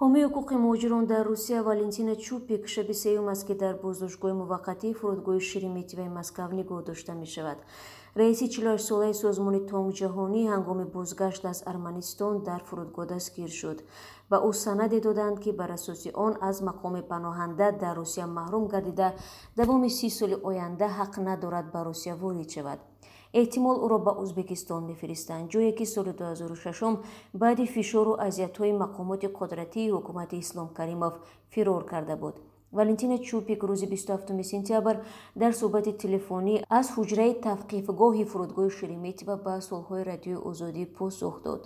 ҳомии ҳуқуқи муҳоҷирон дар Русия Валентина Чупик шаби сеюм аст ки дар боздоштгоҳи муваққатии фурудгоҳи Шереметьевои Москав нигоҳ дошта мешавад. раиси 48-солаи созмони Тонгҷаҳонӣ ҳангоми бозгашт аз Арманистон дар фурудгоҳ дастгир шуд. ба ӯ санаде доданд, ки бар асоси он аз мақоми паноҳанда дар Русия маҳрум гардида давоми 30 соли оянда ҳақ надорад ба Русия ворид шавад. эҳтимол ӯро ба Узбекистон мефиристанд, ҷое ки соли 2006 баъди фишору азиятҳои мақомоти қудратии ҳукумати Ислом Каримов фирор карда буд. Валентина Чупик рӯзи 27 сентябр дар суҳбати телефонӣ аз ҳуҷраи тавқифгоҳи фурудгоҳи Шереметьево ба суолҳои радиои Озодӣ посух дод.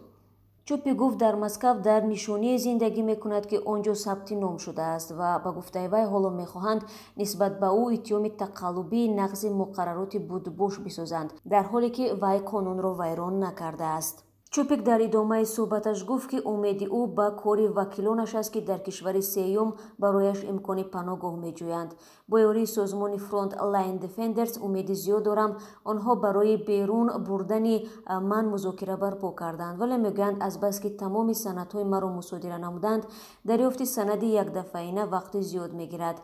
Чупик гуфт дар Москав дар нишоние зиндагӣ мекунад, ки он ҷо сабти ном шудааст ва ба гуфтаи вай ҳоло мехоҳанд нисбат ба ӯ иттиҳоми тақаллубии нақзи муқаррароти будбош бисозанд, дар ҳоле ки вай қонунро вайрон накардааст. Чупик дар идомаи суҳбаташ гуфт, ки умеди ӯ ба кори вакилонаш аст, ки дар кишвари сеюм барояш имкони паноҳгоҳ меҷӯянд. бо ёрии созмони Front Line Defenders умеди зиёд дорам онҳо барои берун бурдани ман музокира барпо карданд, вале мегӯянд азбаски тамоми санадҳои маро мусодира намуданд, дарёфти санади якдафаина вақти зиёд мегирад.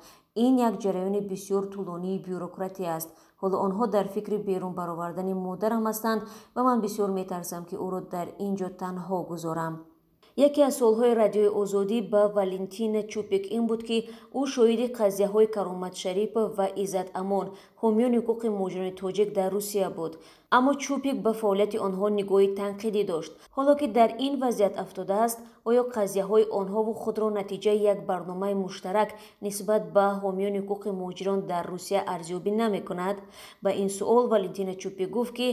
ин як ҷараёни бисёр тӯлонии бюрократӣ аст. ҳоло онҳо дар фикри берун баровардани модарам ҳастанд ва ман бисёр метарсам, ки ӯро дар ин ҷо танҳо гузорам. яке аз суолҳои радиои Озодӣ ба Валентина Чупик ин буд, ки ӯ шоҳиди қазияҳои Каромат Шарипов ва Иззат Амон, ҳомиёни ҳуқуқи муҳоҷирони тоҷик дар Русия буд. аммо Чупик ба фаъолияти онҳо нигоҳи танқидӣ дошт. ҳоло ки дар ин вазъият афтодааст, оё қазияҳои онҳову худро натиҷаи як барномаи муштарак нисбат ба ҳомиёни ҳуқуқи муҳоҷирон дар Русия арзёбӣ намекунад? Ба ин суол Валентина Чупик гуфт, ки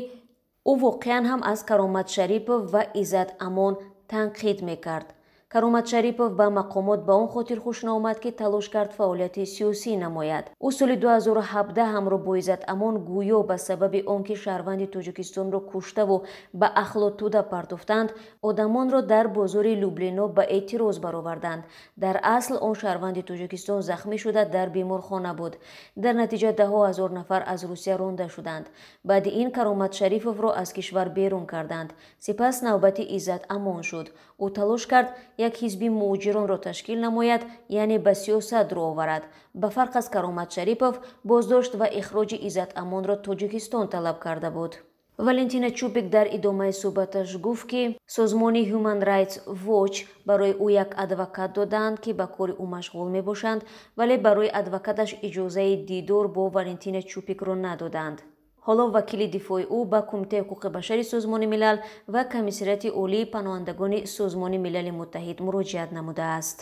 ӯ воқеан ҳам аз Каромат Шарипов ва Иззат Амон танқид мекард. Каромат Шарипов ба мақомот ба он хотир хуш наомад, ки талош кард фаъолияти сиёсӣ намояд. ӯ соли 2017 ҳамроҳ бо Иззат Амон гӯё ба сабаби он ки шаҳрванди Тоҷикистонро куштаву ба Ахлотуда партофтанд, одамонро дар бозори Люблино ба эътироз бароварданд. дар асл он шаҳрванди Тоҷикистон захмӣ шуда дар беморхона буд. дар натиҷа даҳо ҳазор нафар аз Русия ронда шуданд. баъди ин Каромат Шарифовро аз кишвар берун карданд. сипас навбати Иззат Амон шуд. ӯ талош кард як ҳизби муҳоҷиронро ташкил намояд, яъне ба сиёсат рӯ оварад. ба фарқ аз Каромат Шарипов, боздошт ва ихроҷи Иззат Амонро Тоҷикистон талаб карда буд. Валентина Чупик дар идомаи суҳбаташ гуфт, ки созмони Human Rights Watch барои ӯ як адвокат доданд, ки ба кори ӯ машғул мебошанд, вале барои адвокаташ иҷозаи дидор бо Валентина Чупикро надоданд. ҳоло вакили дифои ӯ ба Кумитаи ҳуқуқи башари Созмони Милал ва Комиссарияти Олии Паноҳандагони Созмони Милали Муттаҳид муроҷиат намудааст.